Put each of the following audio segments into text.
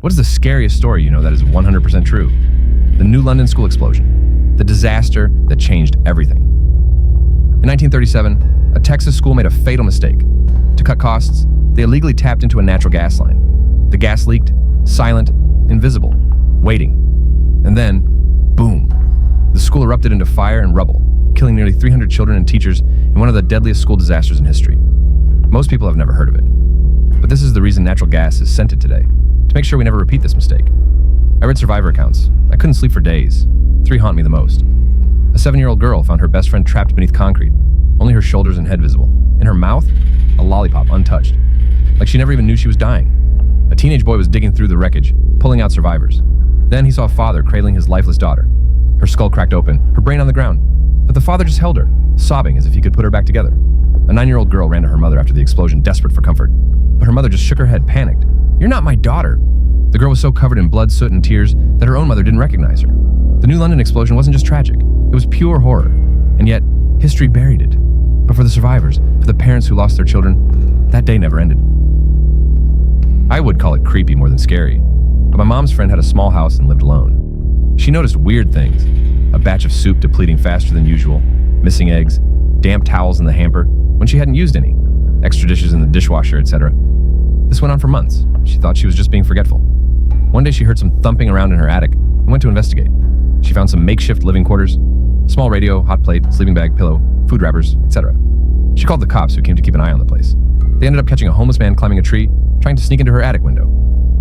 What is the scariest story you know that is 100% true? The New London school explosion. The disaster that changed everything. In 1937, a Texas school made a fatal mistake. To cut costs, they illegally tapped into a natural gas line. The gas leaked, silent, invisible, waiting. And then, boom. The school erupted into fire and rubble, killing nearly 300 children and teachers in one of the deadliest school disasters in history. Most people have never heard of it. But this is the reason natural gas is scented today, to make sure we never repeat this mistake. I read survivor accounts. I couldn't sleep for days. 3 haunt me the most. A 7-year-old girl found her best friend trapped beneath concrete, only her shoulders and head visible. In her mouth, a lollipop untouched, like she never even knew she was dying. A teenage boy was digging through the wreckage, pulling out survivors. Then he saw a father cradling his lifeless daughter. Her skull cracked open, her brain on the ground. But the father just held her, sobbing as if he could put her back together. A 9-year-old girl ran to her mother after the explosion, desperate for comfort. But her mother just shook her head, panicked. "You're not my daughter." The girl was so covered in blood, soot, and tears that her own mother didn't recognize her. The New London explosion wasn't just tragic. It was pure horror. And yet, history buried it. But for the survivors, for the parents who lost their children, that day never ended. I would call it creepy more than scary. But my mom's friend had a small house and lived alone. She noticed weird things. A batch of soup depleting faster than usual, missing eggs, damp towels in the hamper when she hadn't used any, extra dishes in the dishwasher, etc. This went on for months. She thought she was just being forgetful. One day she heard some thumping around in her attic and went to investigate. She found some makeshift living quarters, small radio, hot plate, sleeping bag, pillow, food wrappers, etc. She called the cops who came to keep an eye on the place. They ended up catching a homeless man climbing a tree, trying to sneak into her attic window.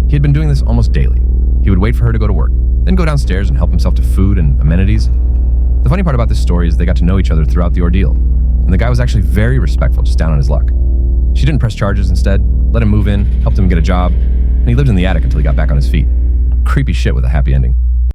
He had been doing this almost daily. He would wait for her to go to work, then go downstairs and help himself to food and amenities. The funny part about this story is they got to know each other throughout the ordeal, and the guy was actually very respectful, just down on his luck. She didn't press charges. Instead, let him move in, helped him get a job, and he lived in the attic until he got back on his feet. Creepy shit with a happy ending.